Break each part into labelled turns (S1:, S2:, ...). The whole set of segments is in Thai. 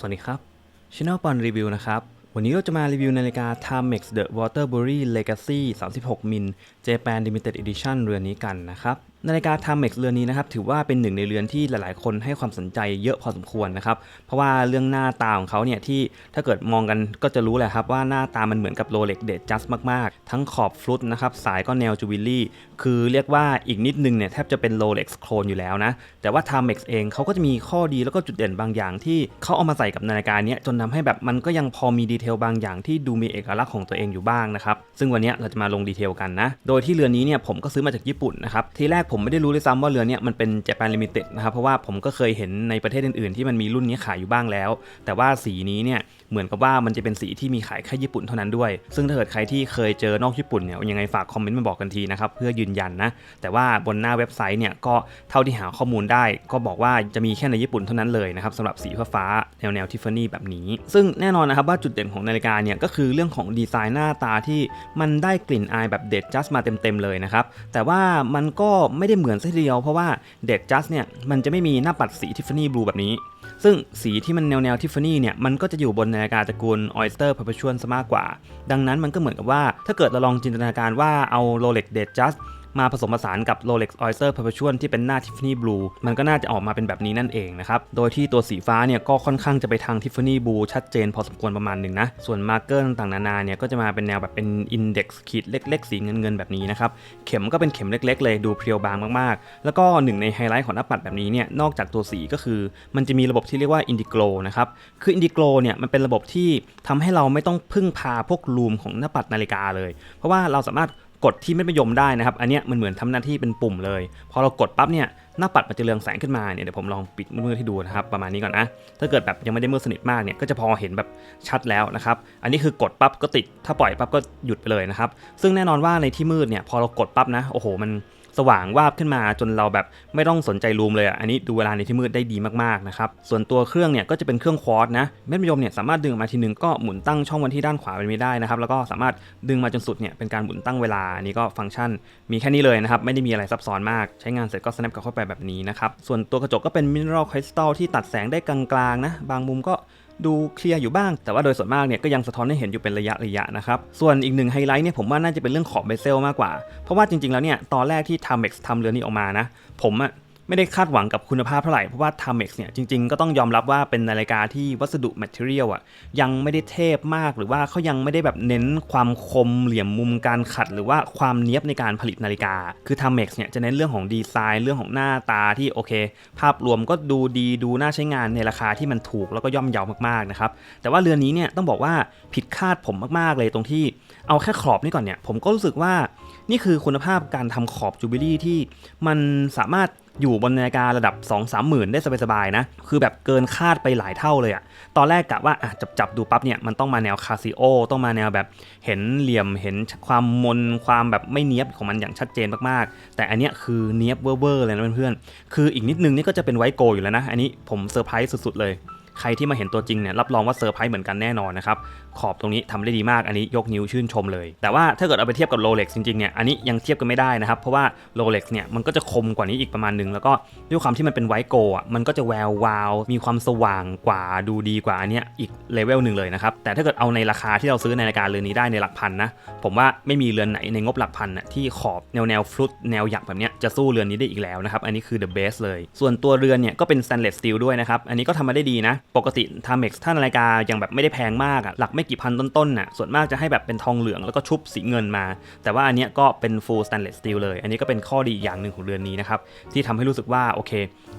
S1: วัสดีครับ Channel ปอนรีวิวนะครับวันนี้เราจะมารีวิวนาฬิกา Timex The Waterbury Legacy 36 มิล Japan Limited Edition เรือนนี้กันนะครับนาฬิกา Timex เรือนนี้นะครับถือว่าเป็นหนึ่งในเรือนที่หลายๆคนให้ความสนใจเยอะพอสมควรนะครับเพราะว่าเรื่องหน้าตาของเขาเนี่ยที่ถ้าเกิดมองกันก็จะรู้แหละครับว่าหน้าตามันเหมือนกับ Rolex Datejust มากๆทั้งขอบฟลุตนะครับสายก็แนวจูบิลลี่คือเรียกว่าอีกนิดนึงเนี่ยแทบจะเป็น Rolex โคลนอยู่แล้วนะแต่ว่า Timex เองเขาก็จะมีข้อดีแล้วก็จุดเด่นบางอย่างที่เขาเอามาใส่กับนาฬิกานี้จนทำให้แบบมันก็ยังพอมีดีเทลบางอย่างที่ดูมีเอกลักษณ์ของตัวเองอยู่บ้างนะครับซึ่งวันนี้เราจะมาลงดีเทลกันนะโดยที่เรือนนี้เนี่ยผมก็ซื้อมาจากญี่ปุ่นนะครับทีแรกผมไม่ได้รู้เลยซ้ำว่าเรือนนี้มันเป็น Japan Limited นะครับเพราะว่าผมก็เคยเห็นในประเทศอื่นๆที่มันมีรุ่นนี้ขายอยู่บ้างแล้วแต่ว่าสีนี้เนี่ยเหมือนกับว่ามันจะเป็นสีที่มีขายแค่ญี่ปุ่นเท่านั้นด้วยซึ่งถ้าเกิดใครที่เคยเจอนอกญี่ปุ่นเนี่ยยังไงฝากคอมเมนต์มาบอกกันทีนะครับเพื่อยืนยันนะแต่ว่าบนหน้าเว็บไซต์เนี่ยก็เท่าที่หาข้อมูลได้ก็บอกว่าจะมีแค่ในญี่ปุ่นเท่านั้นเลยนะครับสำหรับสีฟ้าแนวทิฟฟานี่แบบนี้ซึ่งแน่นอนนะครับว่าจุดเด่นของนาฬิกาเนี่ยก็คือเรื่องของดีไซน์หน้าตาที่มันได้กลิ่นอายแบบเดดจัสมาเต็มๆเลยนะครับแต่ว่ามันก็ไม่ได้เหมือนซะทีเดียวเพราะว่าเดดจัสเนี่ยมันจะไม่มีหน้าปัดสีทิฟฟานี่บลูแบบนี้ซึ่งสีที่มันแนวทิฟฟานี่เนี่ยมันก็จะอยู่บนนาฬิกาตระกูล Oyster Perpetual ซะมากกว่าดังนั้นมันก็เหมือนกับว่าถ้าเกิดเราลองจินตนาการว่าเอา Rolex Datejustมาผสมผสานกับ Rolex Oyster Perpetual ที่เป็นหน้า Tiffany Blue มันก็น่าจะออกมาเป็นแบบนี้นั่นเองนะครับโดยที่ตัวสีฟ้าเนี่ยก็ค่อนข้างจะไปทาง Tiffany Blue ชัดเจนพอสมควรประมาณหนึ่งนะส่วนมาร์เกอร์ต่างๆนานาเนี่ยก็จะมาเป็นแนวแบบเป็น Index ขีดเล็กๆสีเงินๆแบบนี้นะครับเข็มก็เป็นเข็มเล็กๆเลยดูเพรียวบางมากๆแล้วก็หนึ่งในไฮไลท์ของหน้าปัดแบบนี้เนี่ยนอกจากตัวสีก็คือมันจะมีระบบที่เรียกว่า Indiglo นะครับคือ Indiglo เนี่ยมันเป็นระบบที่ทำให้เราไม่ต้องพึ่งพาพวกลูมของหน้าปัดนาฬิกาเลยเพราะว่าเราสามารถกดที่เม็ดมะยมได้นะครับอันเนี้ยมันเหมือนทำหน้าที่เป็นปุ่มเลยพอเรากดปั๊บเนี่ยหน้าปัดมันจะเรืองแสงขึ้นมาเนี่ยเดี๋ยวผมลองปิดมืดๆให้ดูนะครับประมาณนี้ก่อนนะถ้าเกิดแบบยังไม่ได้มืดสนิทมากเนี่ยก็จะพอเห็นแบบชัดแล้วนะครับอันนี้คือกดปั๊บก็ติดถ้าปล่อยปั๊บก็หยุดไปเลยนะครับซึ่งแน่นอนว่าในที่มืดเนี่ยพอเรากดปั๊บนะโอ้โหมันสว่างวาบขึ้นมาจนเราแบบไม่ต้องสนใจรูมเลยอ่ะอันนี้ดูเวลาในที่มืดได้ดีมากๆนะครับส่วนตัวเครื่องเนี่ยก็จะเป็นเครื่องควอตซ์นะเม็ดมะยมเนี่ยสามารถดึงออกมาทีนึงก็หมุนตั้งช่องวันที่ด้านขวาเป็นไม่ได้นะครับแล้วก็สามารถดึงมาจนสุดเนี่ยเป็นการหมุนตั้งเวลาอันนี้ก็ฟังก์ชันมีแค่นี้เลยนะครับไม่ได้มีอะไรซับซ้อนมากใช้งานเสร็จก็ snap กลับเข้าไปแบบนี้นะครับส่วนตัวกระจกก็เป็นมิเนอรัลคริสตัลที่ตัดแสงได้กลางๆนะบางมุมก็ดูเคลียร์อยู่บ้างแต่ว่าโดยส่วนมากเนี่ยก็ยังสะท้อนให้เห็นอยู่เป็นระยะนะครับส่วนอีกหนึ่งไฮไลท์เนี่ยผมว่าน่าจะเป็นเรื่องขอบเบเซลมากกว่าเพราะว่าจริงๆแล้วเนี่ยตอนแรกที่ Timex ทำเรือนนี้ออกมานะผมไม่ได้คาดหวังกับคุณภาพเท่าไหร่เพราะว่า Timex เนี่ยจริงๆก็ต้องยอมรับว่าเป็นนาฬิกาที่วัสดุ material ยังไม่ได้เทพมากหรือว่าเขายังไม่ได้แบบเน้นความคมเหลี่ยมมุมการขัดหรือว่าความเนี๊ยบในการผลิตนาฬิกาคือ Timex เนี่ยจะเน้นเรื่องของดีไซน์เรื่องของหน้าตาที่โอเคภาพรวมก็ดูดีดูน่าใช้งานในราคาที่มันถูกแล้วก็ย่อมเยาวมากๆนะครับแต่ว่าเรือนนี้เนี่ยต้องบอกว่าผิดคาดผมมากๆเลยตรงที่เอาแค่ขอบนี่ก่อนเนี่ยผมก็รู้สึกว่านี่คือคุณภาพการทำขอบจูบิลี่ที่มันสามารถอยู่บนนาฬิการะดับ 2-3 หมื่นได้สบายๆนะคือแบบเกินคาดไปหลายเท่าเลยอะตอนแรกกะว่าจับดูปั๊บเนี่ยมันต้องมาแนวคาซิโอต้องมาแนวแบบเห็นเหลี่ยมเห็นความมนความแบบไม่เนียบของมันอย่างชัดเจนมากๆแต่อันเนี้ยคือเนียบเวอร์เลยนะเพื่อนๆคืออีกนิดนึงนี่ก็จะเป็นไวท์โกลอยู่แล้วนะอันนี้ผมเซอร์ไพรส์สุดๆเลยใครที่มาเห็นตัวจริงเนี่ยรับรองว่าเซอร์ไพรส์เหมือนกันแน่นอนนะครับขอบตรงนี้ทำได้ดีมากอันนี้ยกนิ้วชื่นชมเลยแต่ว่าถ้าเกิดเอาไปเทียบกับ Rolex จริงๆเนี่ยอันนี้ยังเทียบกันไม่ได้นะครับเพราะว่า Rolex เนี่ยมันก็จะคมกว่านี้อีกประมาณนึงแล้วก็ด้วยความที่มันเป็นไวท์โกลมันก็จะแวววาวมีความสว่างกว่าดูดีกว่าอันเนี้ยอีกเลเวลหนึ่งเลยนะครับแต่ถ้าเกิดเอาในราคาที่เราซื้อในรายการเรือนนี้ได้ในหลักพันนะผมว่าไม่มีเรือนไหนในงบหลักพันนะที่ขอบแนวฟลุตแนวหยักแบบเนี้ยจะสู้เรือนนี้ได้อีกแล้วนะครับอันนี้คือ the best เลยส่วนตัวเรือนเนี่ยก็เป็น stainless steel ด้วยนะครับอันนี้ก็ทำมาได้ดีนะปกติ Timex ถ้านาฬิกายังแบบไม่ได้แพงมากหลักไม่กี่พันต้นๆน่ะส่วนมากจะให้แบบเป็นทองเหลืองแล้วก็ชุบสีเงินมาแต่ว่าอันเนี้ยก็เป็น full stainless steel เลยอันนี้ก็เป็นข้อดีอย่างหนึ่งของเรือนนี้นะครับที่ทำให้รู้สึกว่าโอเค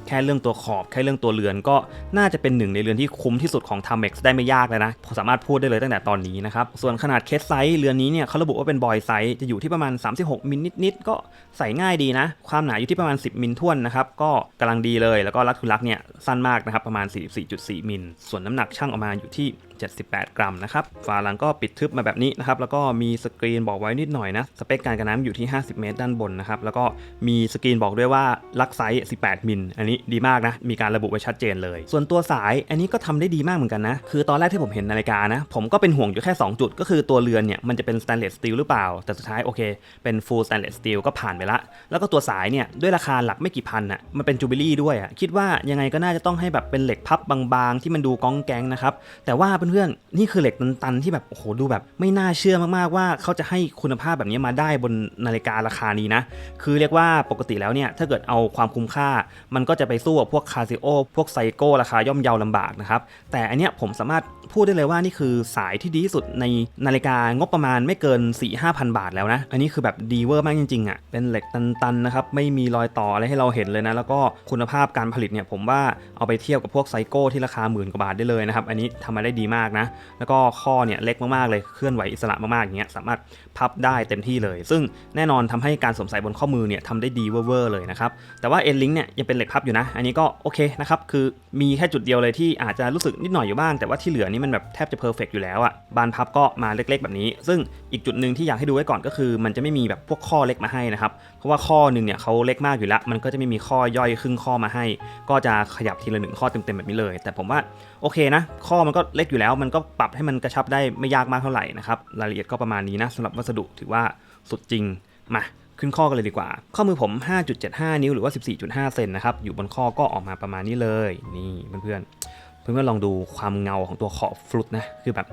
S1: แค่เรื่องตัวขอบแค่เรื่องตัวเรือนก็น่าจะเป็นหนึ่งในเรือนที่คุ้มที่สุดของ Timex ได้ไม่ยากเลยนะสามารถพูดได้เลยตั้งแต่ตอนนี้นะครับส่วนขนาดเคสไซส์เรือนนี้เนี่ยเขาระบุว่าเป็นบอยไซส์จะอยู่ที่ประมาณ36มิลนิดๆก็ใส่ง่ายดีนะความหนาอยู่ที่ประมาณ10มิลท้วนนะครับก็กำลังดีเลยแล้วก็รัดทุลักเนี่ยสั้นมากนะครับประมาณ44.4มิลส่วนน้ำหนักชั่งออกมาอยู่ที่ 78 กรัมนะครับฝาหลังก็ปิดทึบมาแบบนี้นะครับแล้วก็มีสกรีนบอกไว้นิดหน่อยนะสเปคการกันน้ำอยู่ที่50 เมตรด้านบนนะครับแล้วก็มีสกรีนบอกด้วยว่าลักไซส์18 มิลอันนี้ดีมากนะมีการระบุไว้ชัดเจนเลยส่วนตัวสายอันนี้ก็ทำได้ดีมากเหมือนกันนะคือตอนแรกที่ผมเห็นนาฬิกานะผมก็เป็นห่วงอยู่แค่2จุดก็คือตัวเรือนเนี่ยมันจะเป็นสแตนเลสสตีลหรือเปล่าแต่สุดท้ายโอเคเป็นฟูลสแตนเลสสตีลก็ผ่านไปละแล้วก็ตัวสายเนี่ยด้วยราคาหลักไม่กี่พันอ่ะมันเป็นจูบิลี่ด้วยอ่ะคิดว่ายังไงก็น่าจะต้องให้แบบเป็นเหล็กพับบางๆที่มันดูก้องแก๊งนะครับแต่ว่าเพื่อนๆนี่คือเหล็กตันๆที่แบบโอ้โหดูแบบไม่น่าเชื่อมากๆว่าเขาจะให้คุณภาพแบบนี้มาได้บนนาฬิการาคานี้นะคือเรียกว่าปกติแล้วเนี่ยถ้าเกิดเอาความคุ้มค่ามันก็จะไปสู้กับพวกคาซิโอพวกไซโก้ราคาย่อมเยาลำบากนะครับแต่อันเนี้ยผมสามารถพูดได้เลยว่านี่คือสายที่ดีที่สุดในนาฬิกางบประมาณไม่เกิน 4-5,000 บาทแล้วนะอันนี้คือแบบดีเวอร์มากจริงๆอ่ะเป็นเหล็กตันๆนะครับไม่มีรอยต่ออะไรให้เราเห็นเลยนะแล้วก็คุณภาพการผลิตเนี่ยผมว่าเอาไปเทียบกับพวกไซโก้ที่ราคา10,000 กว่าบาทได้เลยนะครับอันนี้ทำมาได้ดีมากนะแล้วก็ข้อเนี่ยเล็กมากๆเลยเคลื่อนไหวอิสระมากๆอย่างเงี้ยสามารถพับได้เต็มที่เลยซึ่งแน่นอนทำให้การสวมใส่บนข้อมือเนี่ยทำได้ดีเวอร์เลยนะครับแต่ว่าเอ็นลิงก์เนี่ยยังเป็นเหล็กพับอยู่นะอันนี้ก็โอเคนะครับคือมีแค่จุดเดียวเลยที่อาจจะรู้สึกนิดหน่อยอยู่บ้างแต่ว่าที่เหลือนี่มันแบบแทบจะเพอร์เฟกต์อยู่แล้วอ่ะบานพับก็มาเล็กๆแบบนี้ซึ่งอีกจุดหนึ่งที่อยากให้ดูไว้ก่อนก็คือมันจะไม่มีแบบพวกข้อเล็กมาให้นะครับเพราะว่าข้อนึงเนี่ยเขาเล็กมากอยู่แล้วมันก็จะไม่มีข้อย่อยครึ่งข้อมาให้ก็จะขยับทีละ1ข้อเต็มๆแบบนี้เลยแต่ผมว่าโอเคนะข้อมันก็เล็กอยู่แล้วมันก็ปรับให้มันกระชับได้ไม่ยากมากเท่าไหร่นะครับรายละเอียดก็ประมาณนี้นะสำหรับวัสดุถือว่าสุดจริงมาขึ้นข้อกันเลยดีกว่าข้อมือผม 5.75 นิ้วหรือว่า 14.5 เซนนะครับอยู่บนข้อก็ออกมาประมาณนี้เลยนี่เพื่อนๆลองดูความเงาของตัวขอบฟลุตนะคือแบบ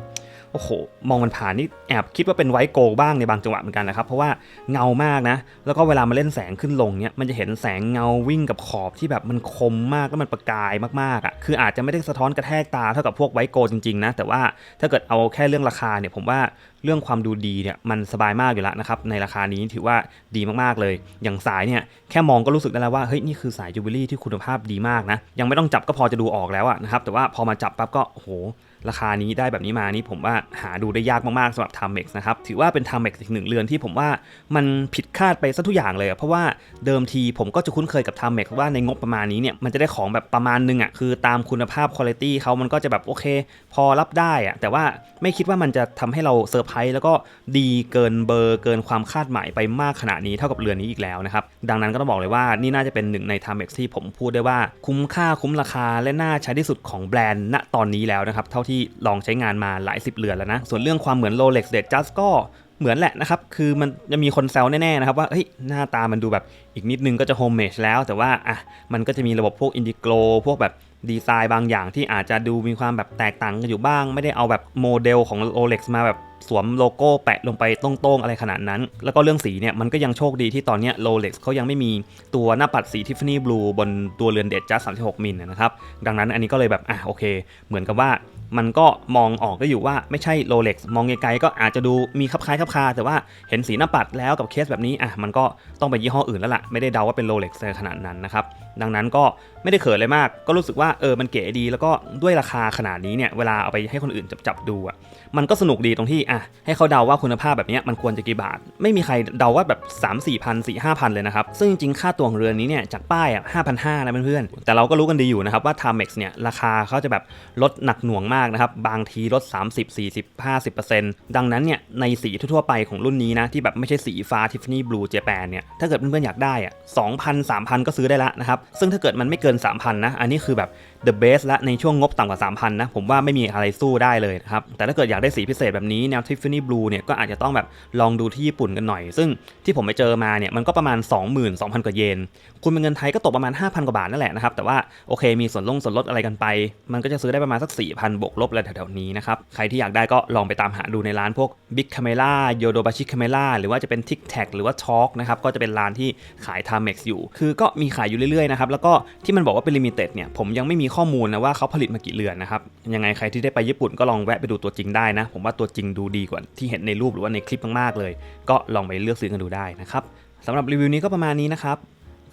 S1: โอ้โหมองมันผ่านนี่แอบคิดว่าเป็นไวท์โกลด์บ้างในบางจังหวะเหมือนกันนะครับเพราะว่าเงามากนะแล้วก็เวลามาเล่นแสงขึ้นลงเนี้ยมันจะเห็นแสงเงาวิ่งกับขอบที่แบบมันคมมากแล้วมันประกายมากๆอ่ะคืออาจจะไม่ได้สะท้อนกระแทกตาเท่ากับพวกไวท์โกลด์จริงๆนะแต่ว่าถ้าเกิดเอาแค่เรื่องราคาเนี่ยผมว่าเรื่องความดูดีเนี่ยมันสบายมากอยู่แล้วนะครับในราคานี้ถือว่าดีมากๆเลยอย่างสายเนี่ยแค่มองก็รู้สึกได้แล้วว่าเฮ้ยนี่คือสายจูบิลี่ที่คุณภาพดีมากนะยังไม่ต้องจับก็พอจะดูออกแล้วนะครับแต่ว่าพอมาจับปั๊บก็โอ้โหราคานี้ได้แบบนี้มานี่ผมว่าหาดูได้ยากมากๆสำหรับ Timex นะครับถือว่าเป็น Timex อีกหนึ่งเรือนที่ผมว่ามันผิดคาดไปซะทุกอย่างเลยเพราะว่าเดิมทีผมก็จะคุ้นเคยกับ Timex ว่าในงบประมาณนี้เนี่ยมันจะได้ของแบบประมาณนึงอ่ะคือตามคุณภาพ quality เขามันก็จะแบบโอเคพอรับได้อ่ะแต่ว่าไม่คิดว่ามันจะทำให้เราเซอร์ไพรส์แล้วก็ดีเกินเบอร์เกินความคาดหมายไปมากขนาดนี้เท่ากับเรือนนี้อีกแล้วนะครับดังนั้นก็ต้องบอกเลยว่านี่น่าจะเป็นหนึ่งใน Timex ที่ผมพูดได้ว่าคุ้มค่าคุ้มราคาและน่าใช้ที่สุดของแบรนด์ณตอนนี้แล้วนะครับเท่าที่ลองใช้งานมาหลาย10เรือนแล้วนะส่วนเรื่องความเหมือน Rolex Datejust ก็เหมือนแหละนะครับคือมันจะมีคนแซวแน่ๆนะครับว่าเฮ้ยหน้าตามันดูแบบอีกนิดนึงก็จะโฮมเมดแล้วแต่ว่าอ่ะมันก็จะมีระบบพวก Indiglo พวกแบบดีไซน์บางอย่างที่อาจจะดูมีความแบบแตกต่างกันอยู่บ้างไม่ได้เอาแบบโมเดลของ Rolex มาแบบสวมโลโก้แปะลงไปตรงๆอะไรขนาดนั้นแล้วก็เรื่องสีเนี่ยมันก็ยังโชคดีที่ตอนนี้ Rolex เขายังไม่มีตัวหน้าปัดสี Tiffany Blue บนตัวเรือน Datejust 36 มิลนะครับดังนั้นอันนี้ก็เลยแบบโอเคเหมือนกับว่ามันก็มองออกได้อยู่ว่าไม่ใช่ Rolex มองไกลๆก็อาจจะดูมีคล้ายคาแต่ว่าเห็นสีหน้าปัดแล้วกับเคสแบบนี้มันก็ต้องไปยี่ห้ออื่นแล้วล่ะไม่ได้เดาว่าเป็น Rolex ในขนาดนั้นนะครับดังนั้นก็ไม่ได้เขินเลยมากก็รู้สึกว่ามันเก๋ดีแล้วก็ด้วยราคาขนาดนี้เนี่ยเวลาเอาไปให้คนอื่นจับดูมันก็สนุกดีตรงที่ให้เขาเดาว่าคุณภาพแบบนี้มันควรจะกี่บาทไม่มีใครเดาว่าแบบ 3-4 พัน 4-5 พันเลยนะครับซึ่งจริงๆค่าตัวของเรือนนี้เนี่ยจากป้าย5,500นะเพื่อนๆแต่เราก็รู้กันดีอยู่นะครับว่า Timex เนี่ยราคาเขาจะแบบลดหนักหน่วงมากนะครับบางทีลด 30-40-50% ดังนั้นเนี่ยในสีทั่วๆไปของรุ่นนี้นะที่แบบไม่ใช่สีฟ้า Tiffany Blue Japan เนี่ยถ้าเกิดเพื่อนๆอยากได้ 2,000 3,000 ก็ซื้อได้ละนะครับซึ่งถ้าเกิดมันไม่เกิน 3,000 นะอันนี้คือแบบ the best ละในช่วงงบต่ำกว่า 3,000 นะผมว่าไม่มีอะไรสู้ได้เลยครับแต่ถ้าเกิดอยากได้สีพิเศษแบบนี้แนว Tiffany Blue เนี่ยก็อาจจะต้องแบบลองดูที่ญี่ปุ่นกันหน่อยซึ่งที่ผมไปเจอมาเนี่ยมันก็ประมาณ 22,000 กว่าเยนคุณเป็นเงินไทยก็ตกประมาณ 5,000 กว่าบาทนั่นแหละนะครับแต่ว่าโอเคมีส่วนลดอะไรกันไปมันก็จะซื้อได้ประมาณสัก 4,000 บวกลบอะไรแถวๆนี้นะครับใครที่อยากได้ก็ลองไปตามหาดูในร้านพวก Big Camera Yodobashi Camera หรือว่าจะเป็น Tic Tac หรือว่า Chalk นะครับก็จะเป็นร้านที่ขาย Timex อยู่คือก็มีขายอยู่เรื่อยๆนะครับแล้วก็ที่มันบอกว่าเป็น Limited เนี่ยผมยังไม่มีข้อมูลนะว่าเขาผลิตมากี่เรือนนะครับยังไงใครที่ได้ไปญี่ปุ่นก็ลองแวะไปดูตัวจริงได้นะผมว่าตัวจริงดูดีกว่าที่เห็นในรูปหรือว่าในคลิปมากๆเลยก็ลองไปเลือกซื้อกันดูได้นะครับสำหรับรีวิวนี้ก็ประมาณนี้นะครั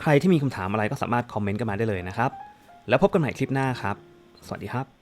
S1: บใครที่มีคำถามอะไรก็สามารถคอมเมนต์กันมาได้เลยนะครับแล้วพบกันใหม่คลิปหน้าครับสวัสดีครับ